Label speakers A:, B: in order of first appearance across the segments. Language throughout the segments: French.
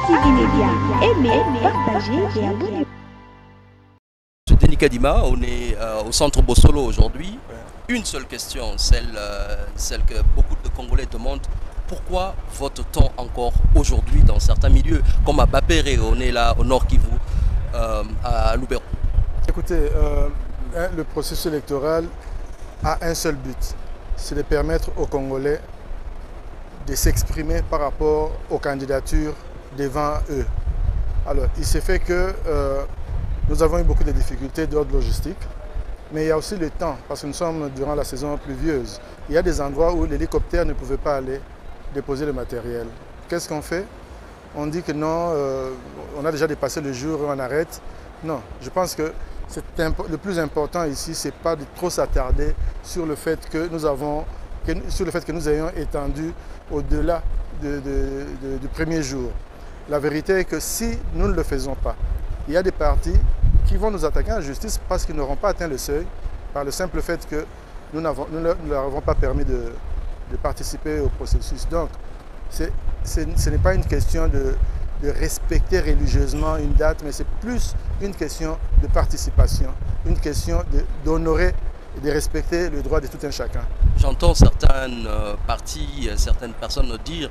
A: TV Média. Aimez, partagez et abonnez-vous.
B: Monsieur Denis Kadima, on est au centre Bossolo aujourd'hui. Une seule question, celle que beaucoup de Congolais demandent. Pourquoi vote-t-on encore aujourd'hui dans certains milieux, comme à Bapéré, on est là au Nord Kivu, à Lubero?
C: Écoutez, le processus électoral a un seul but, c'est de permettre aux Congolais de s'exprimer par rapport aux candidatures devant eux. Alors, il s'est fait que nous avons eu beaucoup de difficultés d'ordre logistique, mais il y a aussi le temps, parce que nous sommes durant la saison pluvieuse. Il y a des endroits où l'hélicoptère ne pouvait pas aller déposer le matériel. Qu'est-ce qu'on fait? On dit que non, on a déjà dépassé le jour, on arrête. Non, je pense que le plus important ici, c'est pas de trop s'attarder sur le fait que nous ayons étendu au-delà du premier jour. La vérité est que si nous ne le faisons pas, il y a des partis qui vont nous attaquer en justice parce qu'ils n'auront pas atteint le seuil par le simple fait que nous ne leur avons pas permis de participer au processus. Donc, ce n'est pas une question de respecter religieusement une date, mais c'est plus une question de participation, une question d'honorer et de respecter le droit de tout un chacun.
B: J'entends certaines parties, certaines personnes dire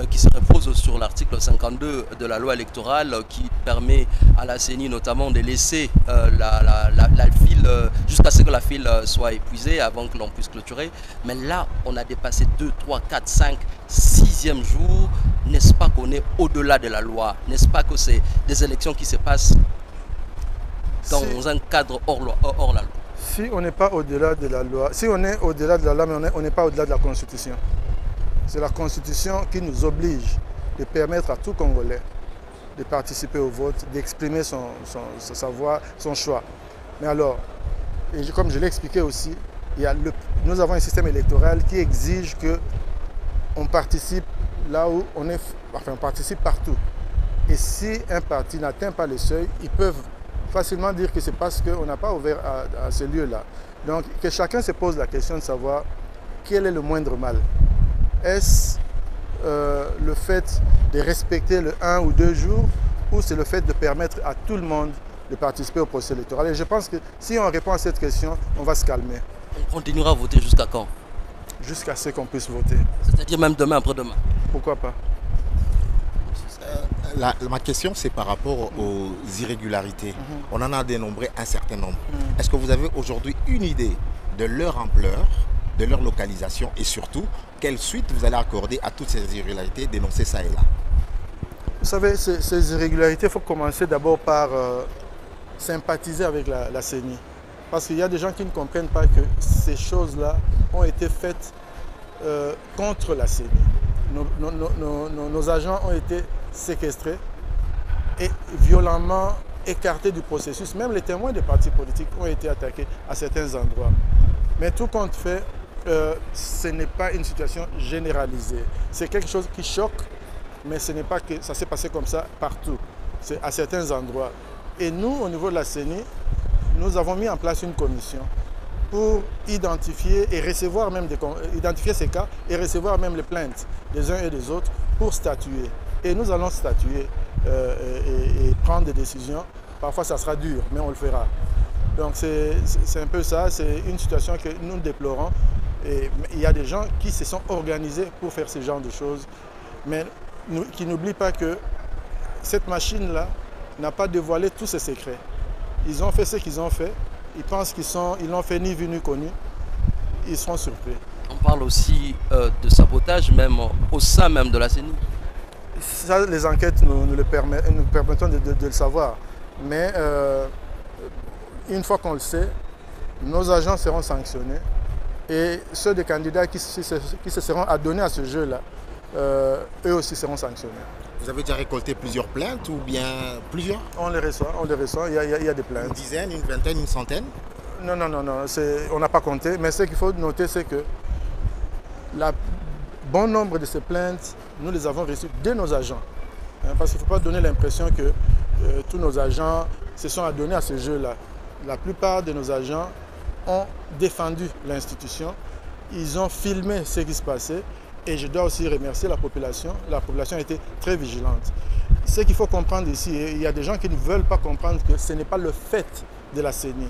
B: qu'ils se reposent sur l'article 52 de la loi électorale qui permet à la CENI notamment de laisser la file jusqu'à ce que la file soit épuisée avant que l'on puisse clôturer. Mais là, on a dépassé 2, 3, 4, 5, 6e jour. N'est-ce pas qu'on est au-delà de la loi? N'est-ce pas que c'est des élections qui se passent dans un cadre hors la loi?
C: Si on n'est pas au-delà de la loi, si on est au-delà de la loi, mais on n'est pas au-delà de la Constitution. C'est la Constitution qui nous oblige de permettre à tout Congolais de participer au vote, d'exprimer sa voix, son choix. Mais alors, et comme je l'ai expliqué aussi, nous avons un système électoral qui exige qu'on participe là où on est, enfin on participe partout. Et si un parti n'atteint pas le seuil, ils peuvent facilement dire que c'est parce qu'on n'a pas ouvert à ce lieu-là. Donc, que chacun se pose la question de savoir quel est le moindre mal. Est-ce le fait de respecter le 1 ou 2 jours ou c'est le fait de permettre à tout le monde de participer au processus électoral? Et je pense que si on répond à cette question, on va se calmer.
B: On continuera à voter jusqu'à quand?
C: Jusqu'à ce qu'on puisse voter.
B: C'est-à-dire même demain, après-demain?
C: Pourquoi pas?
D: Ma question, c'est par rapport aux irrégularités. On en a dénombré un certain nombre. Est-ce que vous avez aujourd'hui une idée de leur ampleur, de leur localisation et surtout, quelle suite vous allez accorder à toutes ces irrégularités dénoncées ça et là?
C: Vous savez, ces irrégularités, il faut commencer d'abord par sympathiser avec la CENI. Parce qu'il y a des gens qui ne comprennent pas que ces choses-là ont été faites contre la CENI. Nos agents ont été séquestrés et violemment écartés du processus. Même les témoins des partis politiques ont été attaqués à certains endroits. Mais tout compte fait, ce n'est pas une situation généralisée. C'est quelque chose qui choque, mais ce n'est pas que ça s'est passé comme ça partout. C'est à certains endroits. Et nous, au niveau de la CENI, nous avons mis en place une commission pour identifier et recevoir même identifier ces cas et recevoir même les plaintes des uns et des autres pour statuer. Et nous allons statuer et prendre des décisions. Parfois, ça sera dur, mais on le fera. Donc, c'est un peu ça. C'est une situation que nous déplorons. Et il y a des gens qui se sont organisés pour faire ce genre de choses, mais qui n'oublient pas que cette machine-là n'a pas dévoilé tous ses secrets. Ils ont fait ce qu'ils ont fait. Ils pensent qu'ils n'ont fait ni vu ni connu. Ils seront surpris.
B: On parle aussi de sabotage même au sein même de la CENI.
C: Ça, les enquêtes nous permettent de le savoir. Mais une fois qu'on le sait, nos agents seront sanctionnés. Et ceux des candidats qui se seront adonnés à ce jeu-là, eux aussi seront sanctionnés.
D: Vous avez déjà récolté plusieurs plaintes ou bien plusieurs?
C: On les reçoit, il y a des plaintes.
D: Une dizaine, une vingtaine, une centaine?
C: Non, on n'a pas compté. Mais ce qu'il faut noter, c'est que bon nombre de ces plaintes, nous les avons reçues de nos agents. Parce qu'il ne faut pas donner l'impression que tous nos agents se sont adonnés à ce jeu-là. La plupart de nos agents ont défendu l'institution, ils ont filmé ce qui se passait et je dois aussi remercier la population. La population a été très vigilante. ce qu'il faut comprendre ici, il y a des gens qui ne veulent pas comprendre que ce n'est pas le fait de la CENI.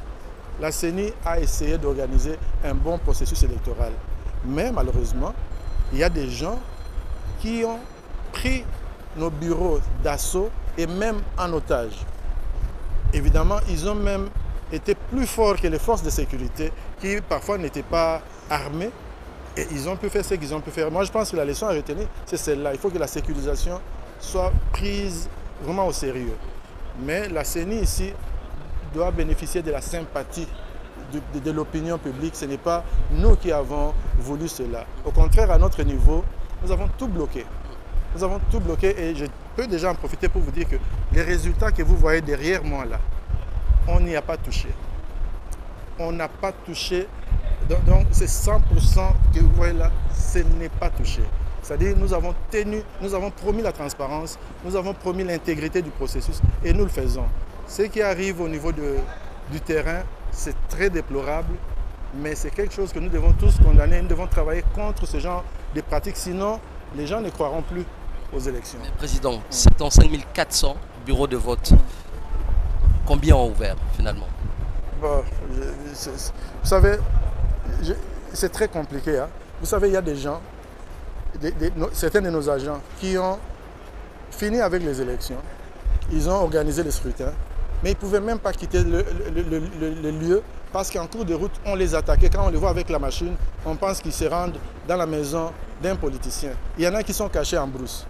C: La CENI a essayé d'organiser un bon processus électoral. Mais malheureusement, il y a des gens qui ont pris nos bureaux d'assaut et même en otage. Évidemment, ils ont même été plus forts que les forces de sécurité qui parfois n'étaient pas armées et ils ont pu faire ce qu'ils ont pu faire. Moi, je pense que la leçon à retenir, c'est celle-là. Il faut que la sécurisation soit prise vraiment au sérieux. Mais la CENI ici doit bénéficier de la sympathie de l'opinion publique. Ce n'est pas nous qui avons voulu cela. Au contraire, à notre niveau, nous avons tout bloqué. Nous avons tout bloqué et je peux déjà en profiter pour vous dire que les résultats que vous voyez derrière moi là, on n'y a pas touché. On n'a pas touché. Donc c'est 100% que vous voyez là, ce n'est pas touché. C'est-à-dire nous avons promis la transparence, nous avons promis l'intégrité du processus et nous le faisons. Ce qui arrive au niveau du terrain, c'est très déplorable, mais c'est quelque chose que nous devons tous condamner. Nous devons travailler contre ce genre de pratiques, sinon les gens ne croiront plus aux élections.
B: Mais Président, 75 400 bureaux de vote, combien ont ouvert finalement?
C: Bon, vous savez, c'est très compliqué. Hein? Vous savez, il y a des gens, certains de nos agents qui ont fini avec les élections, ils ont organisé les scrutins, mais ils ne pouvaient même pas quitter le lieu parce qu'en cours de route, on les attaquait. Quand on les voit avec la machine, on pense qu'ils se rendent dans la maison d'un politicien. Il y en a qui sont cachés en brousse.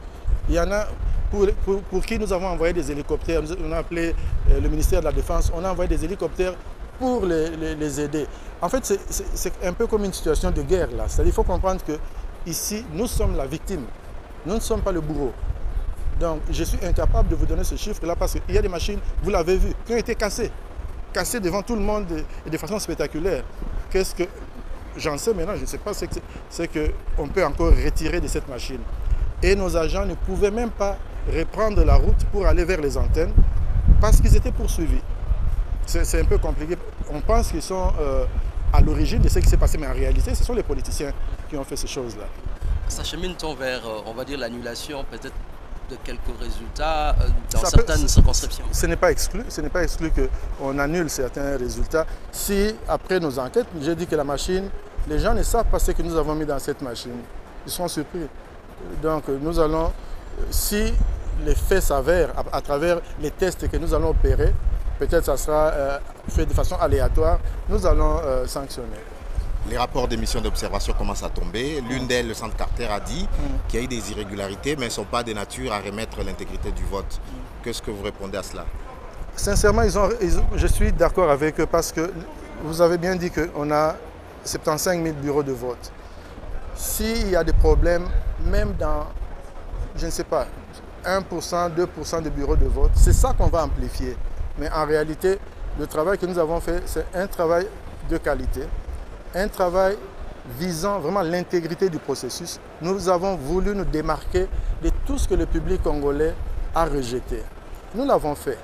C: Il y en a pour qui nous avons envoyé des hélicoptères. On a appelé le ministère de la Défense, on a envoyé des hélicoptères pour les aider. En fait, c'est un peu comme une situation de guerre là. C'est-à-dire qu'il faut comprendre que ici, nous sommes la victime. Nous ne sommes pas le bourreau. Donc, je suis incapable de vous donner ce chiffre-là parce qu'il y a des machines, vous l'avez vu, qui ont été cassées. Cassées devant tout le monde et de façon spectaculaire. Qu'est-ce que j'en sais maintenant? Je ne sais pas ce qu'on peut encore retirer de cette machine. Et nos agents ne pouvaient même pas reprendre la route pour aller vers les antennes parce qu'ils étaient poursuivis. C'est un peu compliqué. On pense qu'ils sont à l'origine de ce qui s'est passé, mais en réalité, ce sont les politiciens qui ont fait ces choses-là.
B: S'achemine-t-on vers, on va dire, l'annulation peut-être de quelques résultats dans certaines circonscriptions?
C: Ce n'est pas exclu. Ce n'est pas exclu qu'on annule certains résultats. Si, après nos enquêtes, j'ai dit que la machine, les gens ne savent pas ce que nous avons mis dans cette machine. Ils seront surpris. Donc, nous allons, si les faits s'avèrent à travers les tests que nous allons opérer, peut-être ça sera fait de façon aléatoire, nous allons sanctionner.
D: Les rapports des missions d'observation commencent à tomber. L'une d'elles, le Centre Carter, a dit qu'il y a eu des irrégularités, mais elles ne sont pas de nature à remettre l'intégrité du vote. Qu'est-ce que vous répondez à cela?
C: Sincèrement, je suis d'accord avec eux parce que vous avez bien dit qu'on a 75 000 bureaux de vote. S'il y a des problèmes, même dans, je ne sais pas, 1%, 2% de bureaux de vote, c'est ça qu'on va amplifier. Mais en réalité, le travail que nous avons fait, c'est un travail de qualité, un travail visant vraiment l'intégrité du processus. Nous avons voulu nous démarquer de tout ce que le public congolais a rejeté. Nous l'avons fait,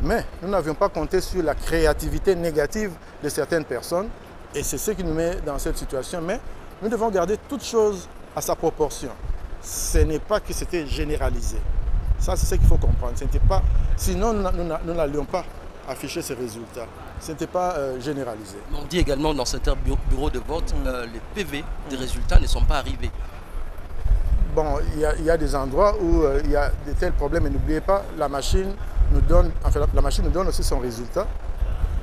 C: mais nous n'avions pas compté sur la créativité négative de certaines personnes et c'est ce qui nous met dans cette situation. Mais nous devons garder toute chose à sa proportion. Ce n'est pas que c'était généralisé. Ça, c'est ce qu'il faut comprendre. Pas, sinon, nous n'allions pas afficher ces résultats. Ce n'était pas généralisé.
B: On dit également dans certains bureaux de vote, les PV des résultats ne sont pas arrivés.
C: Bon, il y a des endroits où il y a de tels problèmes. Et n'oubliez pas, la machine nous donne aussi son résultat.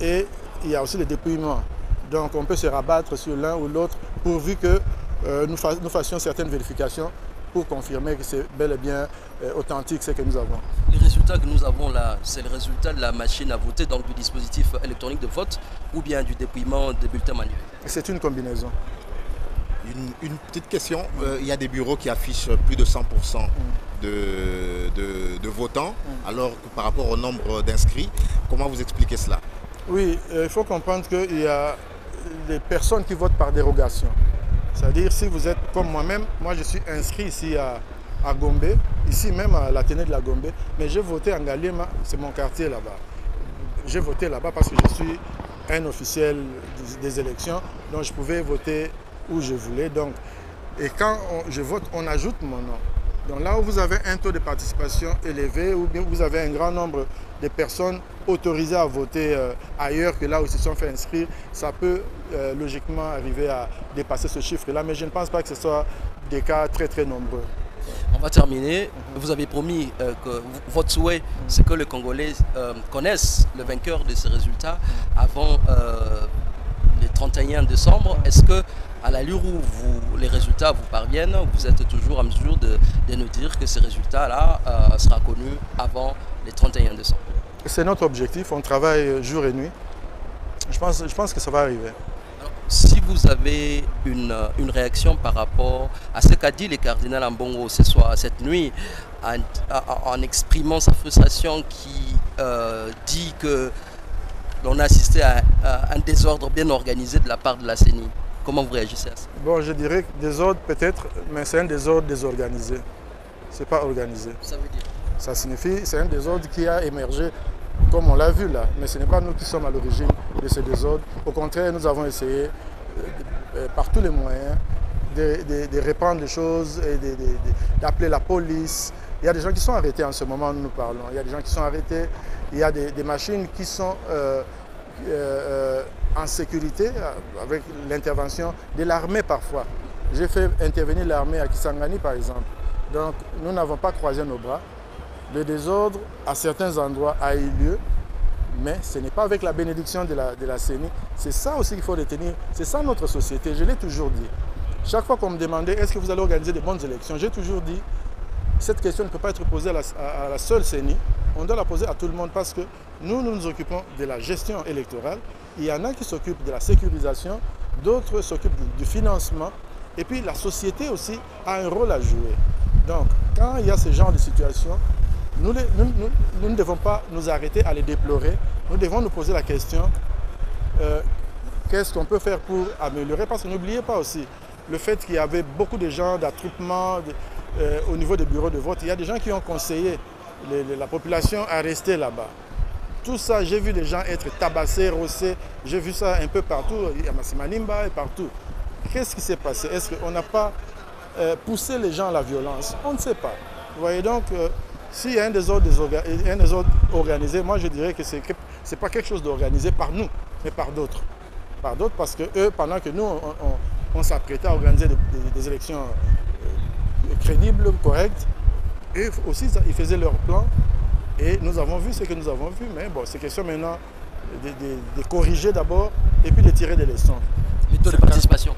C: Et il y a aussi le dépouillement. Donc, on peut se rabattre sur l'un ou l'autre pourvu que nous fassions certaines vérifications pour confirmer que c'est bel et bien authentique ce que nous avons.
B: Les résultats que nous avons là, c'est le résultat de la machine à voter, donc du dispositif électronique de vote, ou bien du dépouillement des bulletins manuels? C'est
C: une combinaison.
D: Une petite question, il y a des bureaux qui affichent plus de 100% de votants, alors que par rapport au nombre d'inscrits, comment vous expliquez cela?
C: Oui, il faut comprendre qu'il y a des personnes qui votent par dérogation. C'est-à-dire, si vous êtes comme moi-même, moi je suis inscrit ici à Gombe, ici même à l'Athénée de la Gombe, mais j'ai voté en Galema, c'est mon quartier là-bas. J'ai voté là-bas parce que je suis un officiel des élections, donc je pouvais voter où je voulais. Donc, et quand je vote, on ajoute mon nom. Donc là où vous avez un taux de participation élevé, ou bien vous avez un grand nombre de personnes autorisées à voter ailleurs que là où ils se sont fait inscrire, ça peut logiquement arriver à dépasser ce chiffre-là, mais je ne pense pas que ce soit des cas très très nombreux.
B: On va terminer. Vous avez promis que votre souhait, c'est que les Congolais connaissent le vainqueur de ces résultats avant le 31 décembre. Est-ce que, à l'allure où les résultats vous parviennent, vous êtes toujours en mesure de nous dire que ces résultats-là seront connus avant le 31 décembre?
C: C'est notre objectif, on travaille jour et nuit. Je pense que ça va arriver.
B: Alors, si vous avez une réaction par rapport à ce qu'a dit le cardinal Ambongo ce soir, cette nuit, en exprimant sa frustration qui dit que l'on a assisté à un désordre bien organisé de la part de la CENI. Comment vous réagissez à ça?
C: Bon, je dirais que désordre peut-être, mais c'est un désordre désorganisé. Ce n'est pas organisé.
B: Ça veut dire?
C: Ça signifie c'est un désordre qui a émergé, comme on l'a vu là. Mais ce n'est pas nous qui sommes à l'origine de ce désordre. Au contraire, nous avons essayé par tous les moyens de répandre les choses et d'appeler la police. Il y a des gens qui sont arrêtés en ce moment où nous parlons. Il y a des gens qui sont arrêtés. Il y a des machines qui sont en sécurité avec l'intervention de l'armée parfois. J'ai fait intervenir l'armée à Kisangani par exemple. Donc nous n'avons pas croisé nos bras. Le désordre à certains endroits a eu lieu, mais ce n'est pas avec la bénédiction de la CENI. C'est ça aussi qu'il faut retenir. C'est ça notre société, je l'ai toujours dit. Chaque fois qu'on me demandait est-ce que vous allez organiser de bonnes élections, j'ai toujours dit cette question ne peut pas être posée à la seule CENI. On doit la poser à tout le monde parce que nous nous occupons de la gestion électorale. Il y en a qui s'occupent de la sécurisation, d'autres s'occupent du financement. Et puis la société aussi a un rôle à jouer. Donc quand il y a ce genre de situation, nous ne devons pas nous arrêter à les déplorer. Nous devons nous poser la question, qu'est-ce qu'on peut faire pour améliorer? Parce que n'oubliez pas aussi le fait qu'il y avait beaucoup de gens d'attroupement au niveau des bureaux de vote. Il y a des gens qui ont conseillé la population à rester là-bas. Tout ça, j'ai vu des gens être tabassés, rossés. J'ai vu ça un peu partout, à Massimanimba et partout. Qu'est-ce qui s'est passé? Est-ce qu'on n'a pas poussé les gens à la violence? On ne sait pas. Vous voyez donc, s'il y a un désordre organisé, moi je dirais que ce n'est pas quelque chose d'organisé par nous, mais par d'autres. Par d'autres parce que eux, pendant que nous, on s'apprêtait à organiser des élections crédibles, correctes, eux aussi, ils faisaient leur plan. Et nous avons vu ce que nous avons vu, mais bon, c'est question maintenant de corriger d'abord et puis de tirer des leçons.
B: Le taux de participation?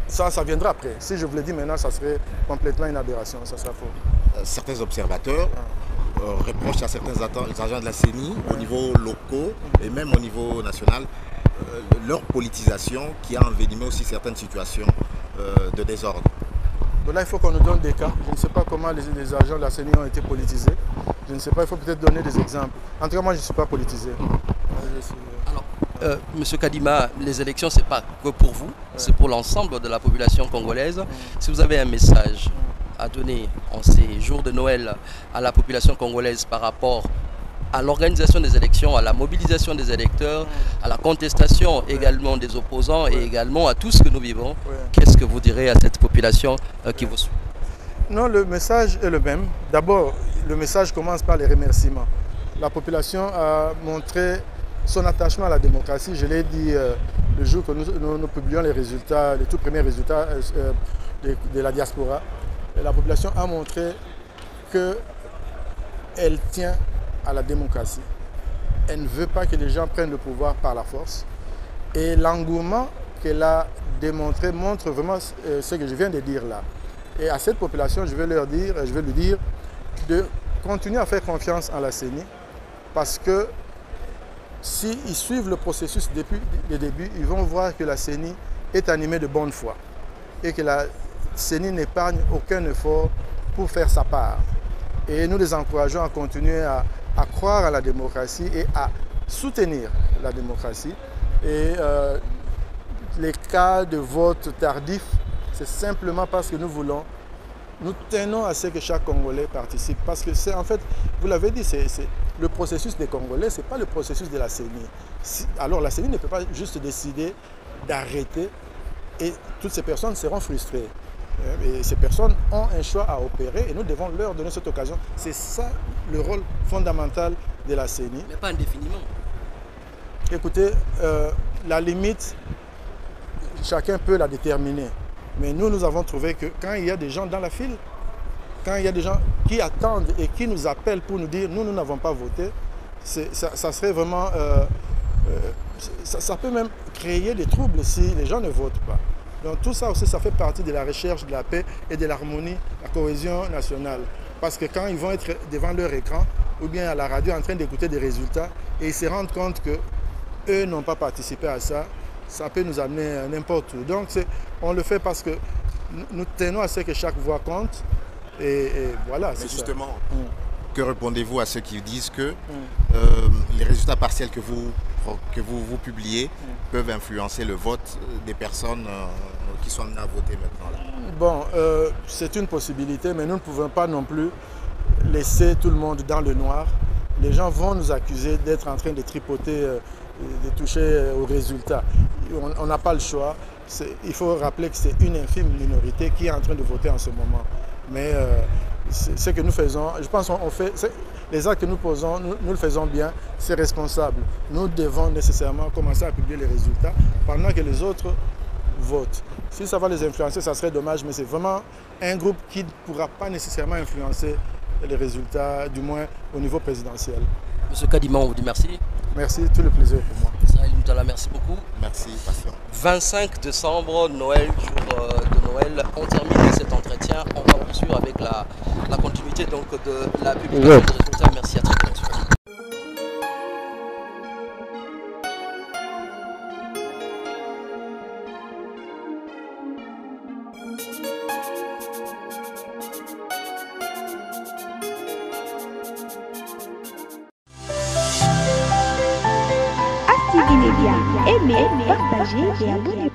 C: Ça viendra après. Si je vous l'ai dit maintenant, ça serait complètement une aberration, ça sera faux.
D: Certains observateurs reprochent à certains agents de la CENI au niveau local et même au niveau national leur politisation qui a envenimé aussi certaines situations de désordre.
C: Donc là, il faut qu'on nous donne des cas. Je ne sais pas comment les agents de la CENI ont été politisés. Je ne sais pas, il faut peut-être donner des exemples. En tout cas, moi, je ne suis pas politisé.
B: Alors, Monsieur Kadima, les élections, ce n'est pas que pour vous, c'est pour l'ensemble de la population congolaise. Si vous avez un message à donner en ces jours de Noël à la population congolaise par rapport à l'organisation des élections, à la mobilisation des électeurs, à la contestation également des opposants et également à tout ce que nous vivons, qu'est-ce que vous direz à cette population qui vous suit?
C: Non, le message est le même. D'abord, le message commence par les remerciements. La population a montré son attachement à la démocratie. Je l'ai dit le jour que nous publions les résultats, les tout premiers résultats de la diaspora. Et la population a montré qu'elle tient à la démocratie. Elle ne veut pas que les gens prennent le pouvoir par la force. Et l'engouement qu'elle a démontré montre vraiment ce que je viens de dire là. Et à cette population, je vais lui dire de continuer à faire confiance en la CENI parce que s'ils suivent le processus depuis le début, ils vont voir que la CENI est animée de bonne foi et que la CENI n'épargne aucun effort pour faire sa part. Et nous les encourageons à continuer à croire à la démocratie et à soutenir la démocratie. Et les cas de vote tardif, c'est simplement parce que nous tenons à ce que chaque Congolais participe. Parce que c'est en fait, vous l'avez dit, c'est le processus des Congolais, ce n'est pas le processus de la CENI. Alors la CENI ne peut pas juste décider d'arrêter et toutes ces personnes seront frustrées. Et ces personnes ont un choix à opérer et nous devons leur donner cette occasion. C'est ça le rôle fondamental de la CENI.
B: Mais pas indéfiniment.
C: Écoutez, la limite, chacun peut la déterminer. Mais nous avons trouvé que quand il y a des gens dans la file, quand il y a des gens qui attendent et qui nous appellent pour nous dire « nous n'avons pas voté », ça serait vraiment... ça peut même créer des troubles si les gens ne votent pas. Donc tout ça aussi, ça fait partie de la recherche de la paix et de l'harmonie, la cohésion nationale. Parce que quand ils vont être devant leur écran ou bien à la radio en train d'écouter des résultats et ils se rendent compte qu'eux n'ont pas participé à ça, ça peut nous amener n'importe où. Donc on le fait parce que nous tenons à ce que chaque voix compte. Et voilà,
D: c'est justement, que répondez-vous à ceux qui disent que les résultats partiels que vous publiez peuvent influencer le vote des personnes qui sont amenées à voter maintenant là?
C: Bon, c'est une possibilité, mais nous ne pouvons pas non plus laisser tout le monde dans le noir. Les gens vont nous accuser d'être en train de tripoter, de toucher aux résultats. On n'a pas le choix. Il faut rappeler que c'est une infime minorité qui est en train de voter en ce moment. Mais ce que nous faisons, je pense qu'on fait, les actes que nous posons, nous le faisons bien, c'est responsable. Nous devons nécessairement commencer à publier les résultats pendant que les autres votent. Si ça va les influencer, ça serait dommage, mais c'est vraiment un groupe qui ne pourra pas nécessairement influencer les résultats, du moins au niveau présidentiel.
B: Monsieur Kadima, on vous dit merci.
C: Merci, tout le plaisir pour moi.
B: Israël Moutala, merci beaucoup.
D: Merci, patient.
B: 25 décembre, Noël, jour de Noël. On termine cet entretien. On va poursuivre avec la continuité donc, de la publication des résultats. Merci à très bientôt.
A: Active Média, aimez, partagez et abonnez-vous.